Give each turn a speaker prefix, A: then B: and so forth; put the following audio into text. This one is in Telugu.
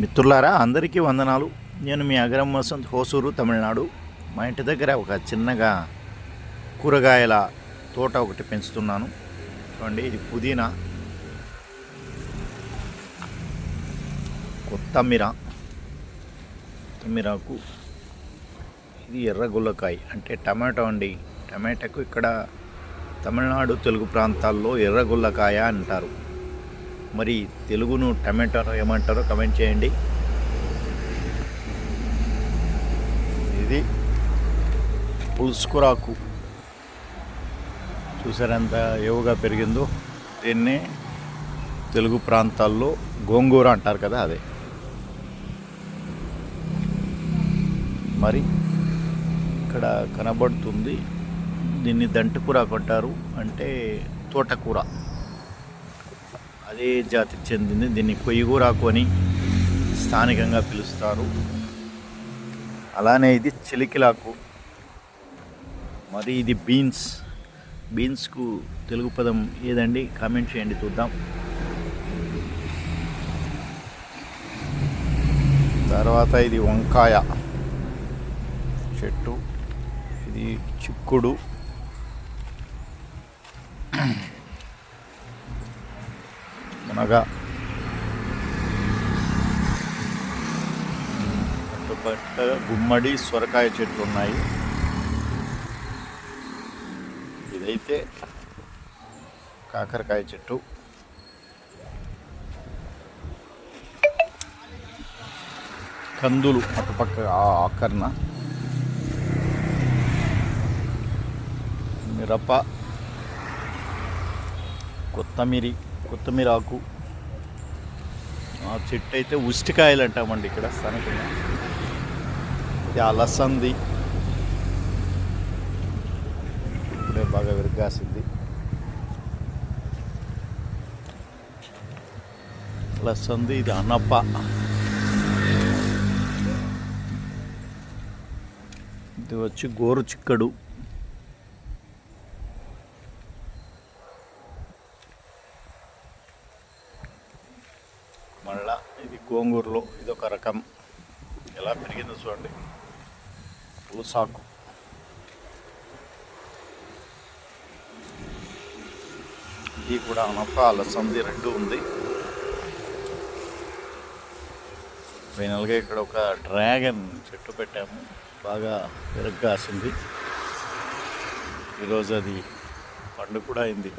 A: మిత్రులారా, అందరికీ వందనాలు. నేను మీ అగరం వసంత్, హోసూరు, తమిళనాడు. మా ఇంటి దగ్గర ఒక చిన్నగా కూరగాయల తోట ఒకటి పెంచుతున్నాను. చూడండి, ఇది పుదీనా, కొత్తిమీరకు, ఇది ఎర్రగుల్లకాయ అంటే టమాటో అండి. టమాటాకు ఇక్కడ తమిళనాడు తెలుగు ప్రాంతాల్లో ఎర్రగుల్లకాయ అంటారు. మరి తెలుగును టమాటాను ఏమంటారో కమెంట్ చేయండి. ఇది పులుసుకురాకు, చూసారెంత ఏవుగా పెరిగిందో. దీన్నే తెలుగు ప్రాంతాల్లో గోంగూర అంటారు కదా, అదే. మరి ఇక్కడ కనబడుతుంది, దీన్ని దంటుకూరాకు అంటారు, అంటే తోటకూర. అదే జాతికి చెందింది. దీన్ని కొయ్యగూరాకు అని స్థానికంగా పిలుస్తారు. అలానే ఇది చిలికిలాకు. మరి ఇది బీన్స్కు తెలుగు పదం ఏదండి? కామెంట్ చేయండి, చూద్దాం. తర్వాత ఇది వంకాయ చెట్టు, ఇది చిక్కుడు, మునగ, గుమ్మడి, సొరకాయ చెట్లు ఉన్నాయి. ఇదైతే కాకరకాయ చెట్టు, కందులు అటుపక్క ఆకర్ణ, మిరప, కొత్తిమీరాకు. ఆ చెట్టు అయితే ఉసిటికాయలు అంటామండి ఇక్కడ స్థానికంగా. ఇది అలసంది, ఇప్పుడే బాగా విరగాసింది. అలసంది, ఇది అనప, ఇది వచ్చి గోరు చిక్కడు, మళ్ళా ఇది గోంగూరలో ఇదొక రకం. ఎలా పెరిగిందో చూడండి. పూసాకు, ఇది కూడా అనప, అలసంది రెండు ఉంది. ఫైనల్గా ఇక్కడ ఒక డ్రాగన్ చెట్టు పెట్టాము, బాగా పెరగ్గాసింది. ఈరోజు అది పండు కూడా అయింది.